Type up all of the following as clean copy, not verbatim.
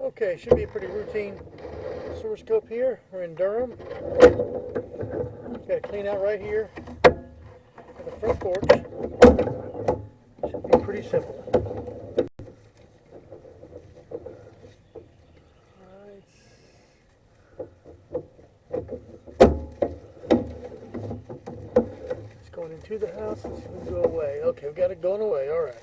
Okay, should be a pretty routine sewer scope here. We're in Durham. Got to clean out right here on the front porch. Should be pretty simple. Alright. It's going into the house. Let's see if we can go away. Okay, we got it going away. Alright.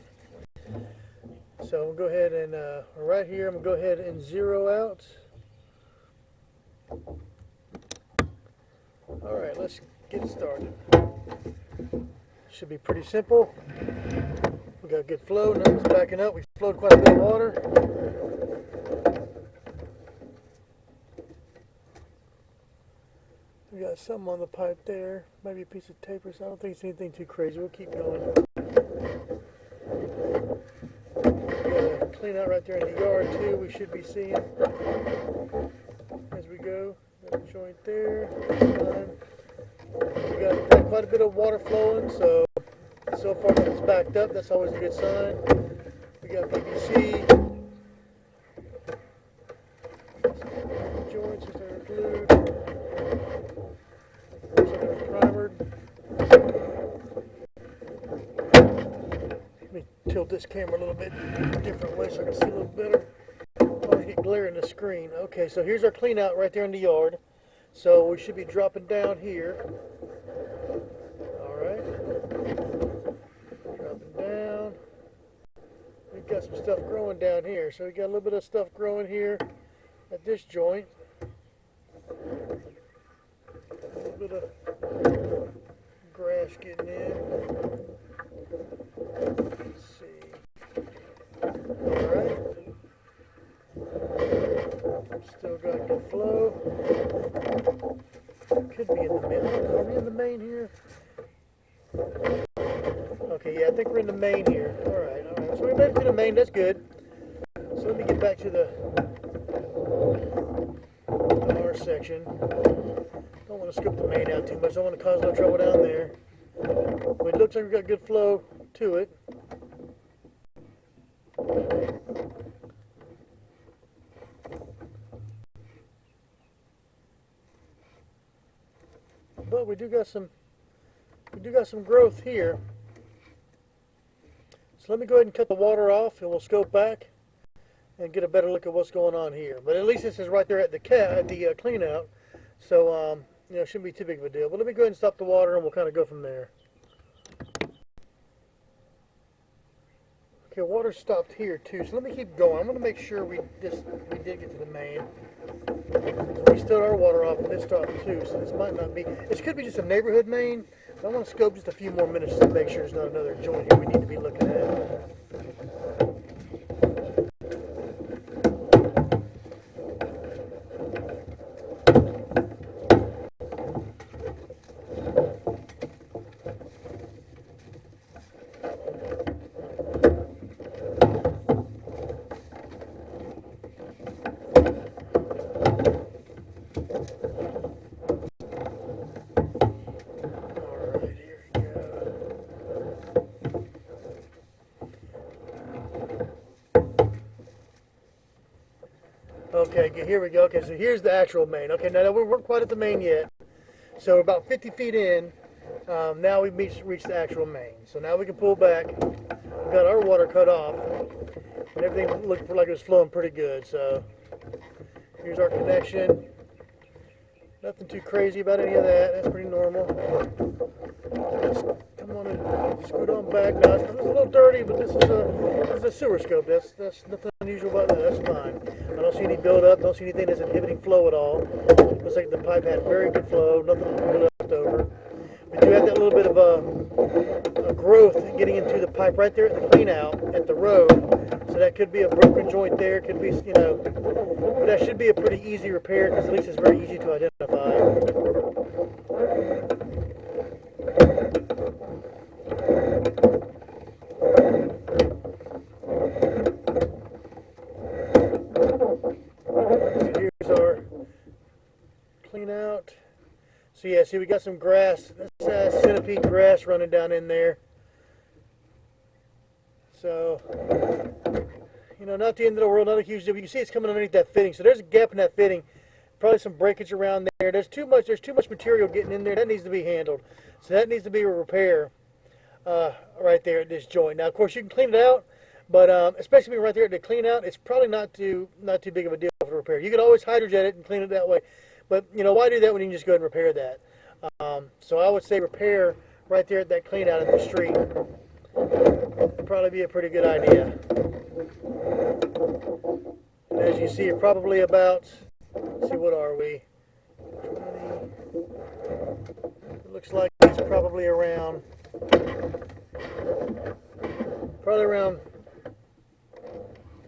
So we'll go ahead and right here I'm going to go ahead and zero out. Alright, let's get started. Should be pretty simple. We got good flow, nothing's backing up. We flowed quite a bit of water. We got something on the pipe there, maybe a piece of tape or something. I don't think it's anything too crazy. We'll keep going. Clean out right there in the yard too. We should be seeing as we go. Got a joint there. We got quite a bit of water flowing, so far when it's backed up, that's always a good sign. We got PVC. Joints that are glued. So they're primered. Let me tilt this camera a little bit different way so I can see a little better. Always get glare in the screen. Okay, so here's our clean out right there in the yard. So we should be dropping down here. Alright. Dropping down. We've got some stuff growing down here. So we got a little bit of stuff growing here at this joint. A little bit of grass getting in. Let's see. Alright. Still got good flow. Could be in the main. Are we in the main here? Okay, yeah, I think we're in the main here. Alright. So we made it to the main, that's good. So let me get back to the R section. Don't want to scoop the main out too much. Don't want to cause no trouble down there. But it looks like we've got good flow to it. But we do got some growth here. So let me go ahead and cut the water off, and we'll scope back and get a better look at what's going on here. But at least this is right there at the clean out, so you know, it shouldn't be too big of a deal. But let me go ahead and stop the water, and we'll kind of go from there. Okay, water stopped here too, so let me keep going. I'm going to make sure we did get to the main. We start our water off and this stopped too, so this might not be. This could be just a neighborhood main. But I want to scope just a few more minutes to make sure there's not another joint here we need to be looking at. Okay, here we go. Okay, so here's the actual main. Okay, now we weren't quite at the main yet. So we're about 50 feet in. Now we've reached the actual main. So now we can pull back. We've got our water cut off. And everything looked like it was flowing pretty good. So here's our connection. Nothing too crazy about any of that. That's pretty normal. Just come on and scoot on back. Now it's a little dirty, but this is a sewer scope. That's nothing unusual about that. That's fine. I don't see any buildup. Don't see anything that's inhibiting flow at all. Looks like the pipe had very good flow. Nothing left over. We do have that little bit of a growth getting into the pipe right there at the clean out at the road. So that could be a broken joint there. Could be, you know, but that should be a pretty easy repair because at least it's very easy to identify. Here's our clean out. So yeah, see we got some grass, that's centipede grass running down in there. So You know, not the end of the world, not a huge deal. You can see it's coming underneath that fitting. So there's a gap in that fitting. Probably some breakage around there. There's too much material getting in there. That needs to be handled. So that needs to be a repair right there at this joint. Now, of course, you can clean it out, but especially right there at the clean out, it's probably not too big of a deal for repair. You can always hydrojet it and clean it that way. But, you know, why do that when you can just go ahead and repair that? So I would say repair right there at that clean out in the street would probably be a pretty good idea. And as you see, you're probably about, let's see, what are we? 20. It looks like it's probably around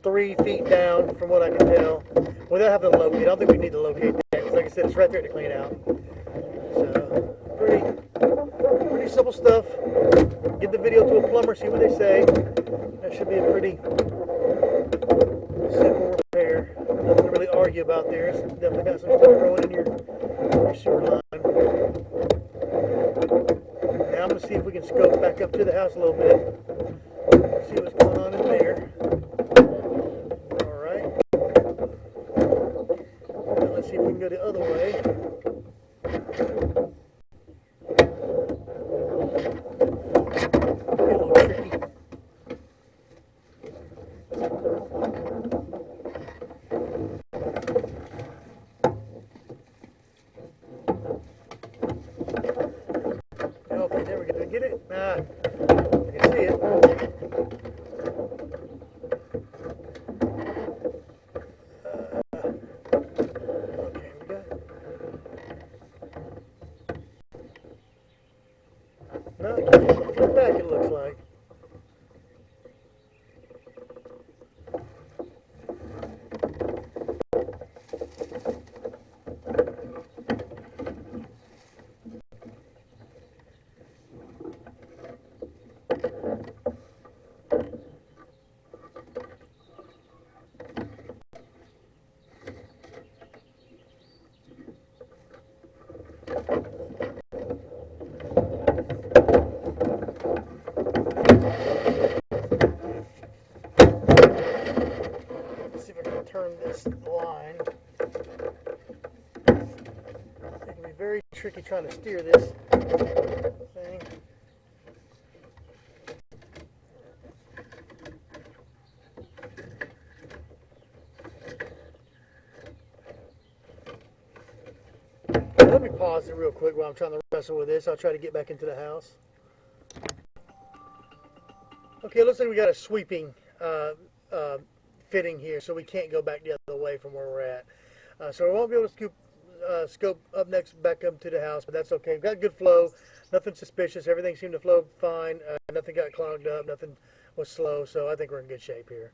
3 feet down from what I can tell. Without having to locate, I don't think we need to locate that. Because like I said, it's right there to clean out. So, pretty simple stuff. Give the video to a plumber, see what they say. That should be a pretty simple repair. Nothing to really argue about there. It's definitely got some stuff growing in your sewer line. Now I'm going to see if we can scope back up to the house a little bit. See what's going on in there. Alright. Now let's see if we can go the other way. A little tricky. Okay, there we go. Did I get it? Ah, I can see it. Okay, we got it. No, it keeps on the flip back, it looks like. Let's see if I can turn this line. It can be very tricky trying to steer this thing. Let me pause it real quick while I'm trying to wrestle with this. I'll try to get back into the house. Okay, it looks like we got a sweeping fitting here, so we can't go back the other way from where we're at. So we won't be able to scope up back up to the house, but that's okay. We've got good flow, nothing suspicious. Everything seemed to flow fine. Nothing got clogged up, nothing was slow, so I think we're in good shape here.